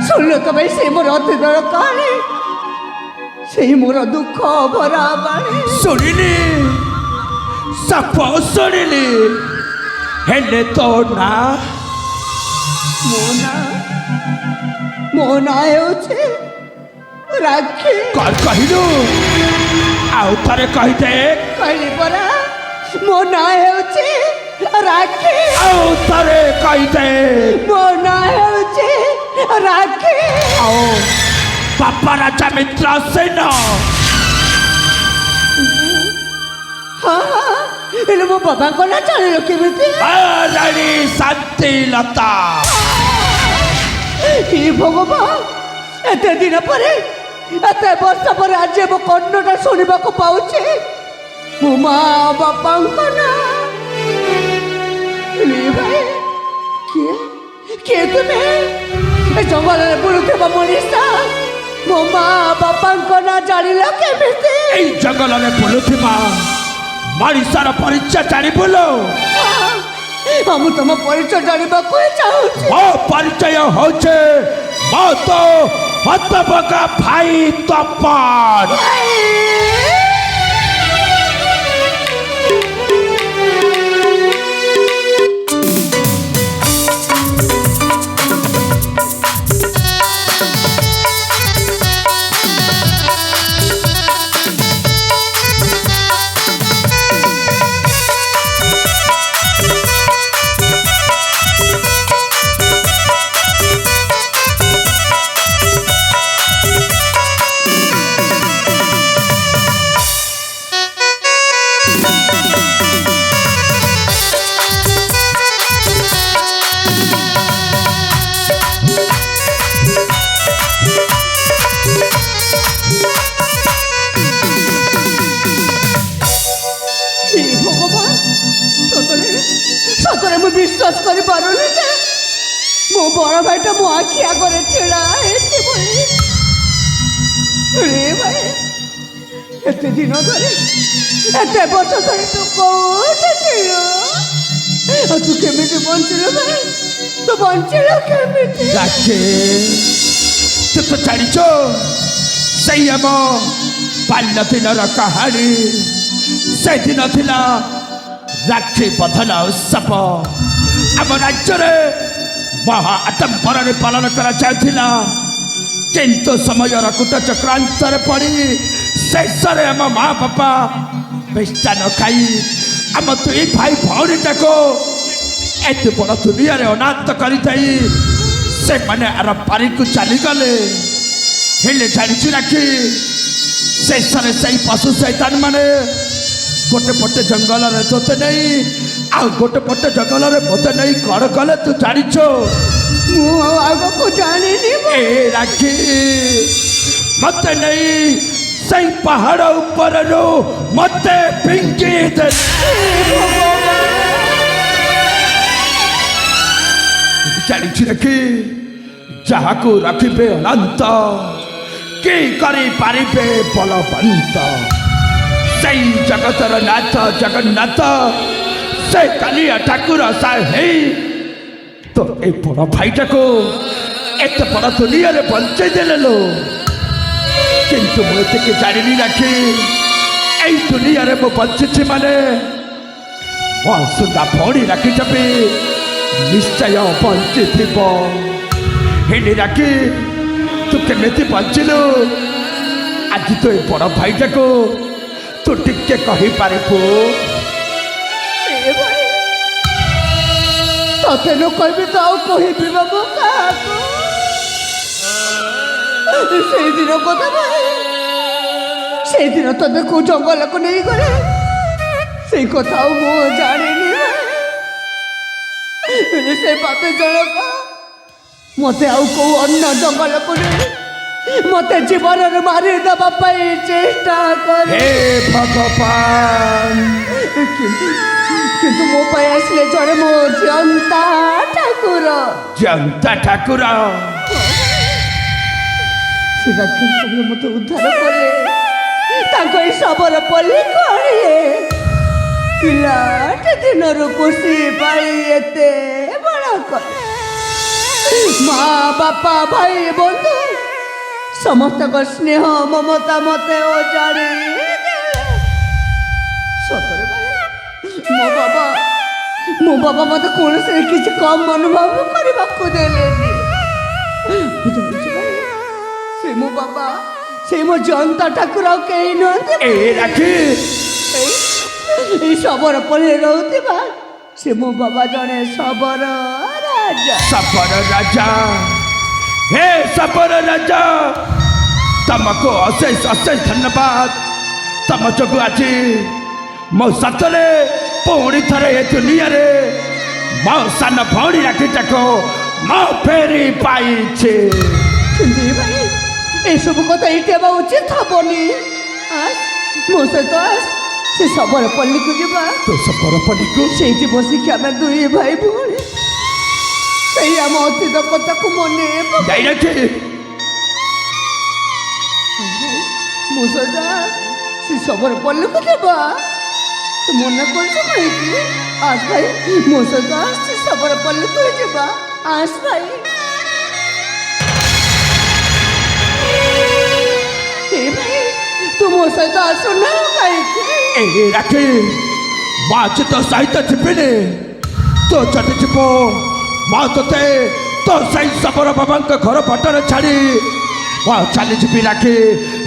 ଶୁଣିଲ ତ ଭାଇ ସେ ମୋର ଅତୀତର କାହାଣୀ, ସେଇ ମୋର ଦୁଃଖ ଭରା ବାଣୀ। ଶୁଣିଲି ସାପ ଶୁଣିଲି, ହେଲେ ତୋ ନା? ମୋ ନାଁ ହେଉଛି ରାକ୍ଷୀ। କଣ କହିଲୁ? ଆଉ ଥରେ କହିଦେ। କହିଲି ପରା, ମୋ ନାଁ ହେଉଛି ରାକ୍ଷୀ। ଆଉ ଥରେ କହିଦେ। ମୋ ନାଁ ହେଉଛି ରାକ୍ଷୀ। ଆଉ ବାପା ରାଜା ମିତ୍ର ସେନ? ହଁ, ହେଲେ ମୋ ବାବାଙ୍କ ନାଁ ଜାଣିଲ କେମିତି? ରାଣୀ ଶାନ୍ତିଲତା। ହେ ଭଗବାନ, ଏତେ ଦିନ ପରେ, ଏତେ ବର୍ଷ ପରେ ଆଜି ମୋ କର୍ଣ୍ଣଟା ଶୁଣିବାକୁ ପାଉଛି। ମୋ ମା ବାପାଙ୍କ ନାଁ। ଭାଇ କିଏ ତୁମେ? ଏ ଜଙ୍ଗଲରେ ବୁଲୁଥିବା ମଣିଷ ମୋ ମା ବାପାଙ୍କ ନାଁ ଜାଣିଲ କେମିତି? ଏଇ ଜଙ୍ଗଲରେ ବୁଲୁଥିବା ମଣିଷର ପରିଚୟ ଜାଣିବୁଲ? ମୁଁ ତମ ପରିଚୟ ଜାଣିବାକୁ ଚାହୁଁଛି। ମୋ ପରିଚୟ ହଉଛି ମୋ ତ ହତବକା ଭାଇ ତପନ। ভগবান সতরে সতরে ମୁଁ ବିଶ୍ୱାସ କରିପାରୁନି ଯେ ମୋ ବଡ଼ ଭାଇଟା ମୋ ଆଖି ଆଗରେ ଛିଡ଼ା ହେଇଛି ବୋଲି ରେ ଭାଇ ଏତେ ଦିନ ଧରି ଏତେ ବର୍ଷ ଧରି ତୁ କୋଉଠି ଥିଲୁ ଆଉ ତୁ କେମିତି ବଞ୍ଚିଲୁ ଭାଇ ତୁ ବଞ୍ଚିଲୁ କେମିତି ରାକ୍ଷୀ ତୁ ତ ଜାଣିଛ ସେଇ ଆମ ବାଲ୍ୟ ଦିନର କାହାଣୀ ସେଦିନ ଥିଲା ରାକ୍ଷୀ ବନ୍ଧନ ଉତ୍ସବ ଆମ ରାଜ୍ୟରେ ମହା ଆଡମ୍ବରରେ ପାଳନ କରାଯାଉଥିଲା କିନ୍ତୁ ସମୟର କୂଟ ଚକ୍ରାନ୍ତରେ ପଡ଼ି ଶେଷରେ ଆମ ମା ବାପା ମିଷ୍ଟାନ ଖାଇ ଆମ ଦୁଇ ଭାଇ ଭଉଣୀଟାକୁ ଏତେ ବଡ଼ ଦୁନିଆରେ ଅନାଥ କରିଦେଇ ସେମାନେ ଆର ପାରିକୁ ଚାଲିଗଲେ ହେଲେ ଜାଣିଛୁ ରାକ୍ଷୀ ଶେଷରେ ସେଇ ପଶୁ ସୈତାନ ମାନେ ଗୋଟେ ପଟେ ଜଙ୍ଗଲରେ ତୋତେ ନେଇ ଆଉ ଗୋଟେ ପଟେ ଜଙ୍ଗଲରେ ମୋତେ ନେଇ କଣ କଲେ ତୁ ଜାଣିଛୁ ମୁଁ ଆଉ ଆଗକୁ ଜାଣିନି ଏ ରାକ୍ଷୀ ମୋତେ ନେଇ ସେଇ ପାହାଡ଼ ଉପରରୁ ମୋତେ ଫିଙ୍ଗି ଜାଣିଛୁ ରାକ୍ଷୀ ଯାହାକୁ ରଖିବେ ଅନନ୍ତ କି କରିପାରିବେ ବଳବନ୍ତ ସେଇ ଜଗତର ନାଥ ଜଗନ୍ନାଥ ସେ କାଳିଆ ଠାକୁର ହେଇ ତ ଏ ବଡ଼ ଭାଇଟାକୁ ଏତେ ବଡ଼ ଦୁନିଆରେ ବଞ୍ଚେଇ ଦେଲେଲୋ କିନ୍ତୁ ମୁଁ ଏତିକି ଜାଣିନି ରାକ୍ଷୀ ଏଇ ଦୁନିଆରେ ମୁଁ ବଞ୍ଚିଛି ମାନେ ମୋ ସୁନ୍ଦର ଭଉଣୀ ରାକ୍ଷୀ ବି ନିଶ୍ଚୟ ବଞ୍ଚିଥିବ ହେଲେ ରାକ୍ଷୀ ତୁ କେମିତି ବଞ୍ଚିଲୁ ଆଜି ତୁ ଏ ବଡ଼ ଭାଇଟାକୁ ତୁ ଟିକେ କହିପାରିବୁ ତତେ ନ କହିବି ତ ଆଉ କହିବି ବାବୁ କାହାକୁ ସେଇଦିନ କଥା ଭାଇ ସେଇଦିନ ତତେ କୋଉ ଜଙ୍ଗଲକୁ ନେଇଗଲେ ସେଇ କଥା ଆଉ ମୁଁ ଜାଣିନି ହେଲେ ସେ ବାପେ ଜଣକ ମତେ ଆଉ କୋଉ ଅନ୍ୟ ଜଙ୍ଗଲକୁ ନେଇ ମତେ ଜୀବନରେ ମାରିଦେବା ପାଇଁ ଚେଷ୍ଟା କରେ ହେ ଭଗବାନ କିନ୍ତୁ ମୋ ପାଇଁ ଆସିଲେ ଜଣେ ମୋ ଜନ୍ତା ଠାକୁର ସେ ରାକ୍ଷୀ ମତେ ଉଦ୍ଧାର କଲେ ତାଙ୍କ ଏଇ ଶବର ପଲ୍ଲୀ କହିଲେ ପିଲାଟେ ଦିନରୁ ଖୁସି ପାଇ ଏତେ ବଡ଼ କଲେ ମା ବାପା ଭାଇ ବନ୍ଧୁ ସମସ୍ତଙ୍କ ସ୍ନେହ ମମତା ମତେ ଓଜାଡ଼ି ସତରେ ଭାଇ ମୋ ବାବା ମତେ କୌଣସି କିଛି କମ୍ ଅନୁଭବ କରିବାକୁ ଦେଲେନି ସେ ମୋ ବାବା ସେ ମୋ ଜନ୍ତା ଠାକୁର ଆଉ କେହି ନୁହନ୍ତି ଏଇ ଶବର ପଲ୍ଲୀରେ ରହୁଥିବା ସେ ମୋ ବାବା ଜଣେ ଶବର ରାଜା हे सबर राजा तुमको अशेष अशेष धन्यवाद तुम जो आज मो सतरे पुणी थे ए दुनिया मो सान भौणी राखीटाको मो फेरी पाई सब कथा ये उचित हेनी मो सहित से सबर पल्ली को जा तो सबर पल्ली को से बसिक आम दुई भाई भौणी आम अतीत कथा को मन मो सहित से सबर पल्ली को जा तू मन कर आस भाई मो सहित से सबर पल्ली को जा आस भाई तू मो सहित आसुना कहीं राखी बाच तो सहित जीविनी तो जदि जीव माँ ते तो सही सबर बाबा घर पटर छाड़ी माँ चली जी राखी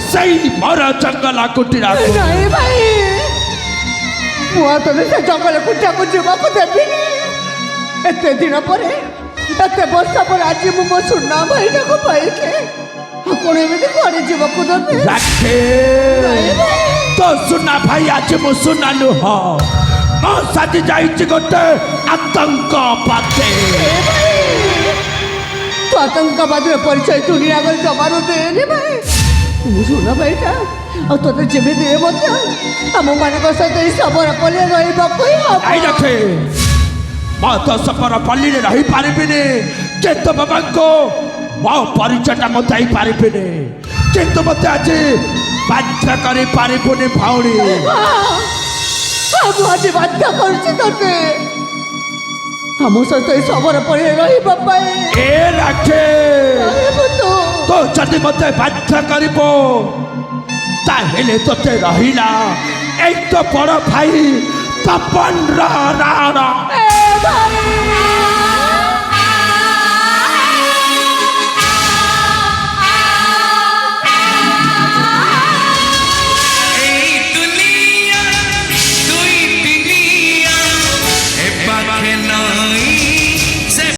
सही मर जंगल कुटीरा नहीं भाई मुझे से जंगल कुटिया को जीवा को देविनी एते दिन पर एते वर्ष पर आज मो सुना भाई को पाई कौन एमती कड़े जीवक देवे राखी तो सुना भाई आज मु सुना नुह मो साथी जाइए गोटे आतंकवादी तो आतंकवादी परिचय दुनिया जमारू देनी भाई ଶୁଣ ଭାଇଟା ଆଉ ତୋତେ ଯେମିତି ଏ ମଧ୍ୟ ଆମମାନଙ୍କ ସହିତ ଏଇ ସବର ପଲ୍ଲୀରେ ରହିବାକୁ ହିଁ ହବ। ନାଇଁ ରଖେ ମୁଁ ତ ସପର ପଲ୍ଲୀରେ ରହିପାରିବିନି, କିନ୍ତୁ ବାବାଙ୍କୁ ମୋ ପରିଚୟଟା ମୁଁ ଦେଇପାରିବିନି, କିନ୍ତୁ ମୋତେ ଆଜି ବାଧ୍ୟ କରିପାରିବୁନି ଭଉଣୀ। ମୁଁ ଆଜି ବାଧ୍ୟ କରୁଛି ତୋତେ ଆମ ସହିତ ଏଇ ସବର ପଲ୍ଲୀରେ ରହିବା ପାଇଁ। ଏ ରାଖେ ରହିବୁ ତୁ। ତୁ ଯଦି ମୋତେ ବାଧ୍ୟ କରିବ ତାହେଲେ ତୋତେ ରହିଲା ଏଇ ତ ବଡ଼ ଭାଇ ତପନର ରାଣ। ଏ ଭାଇ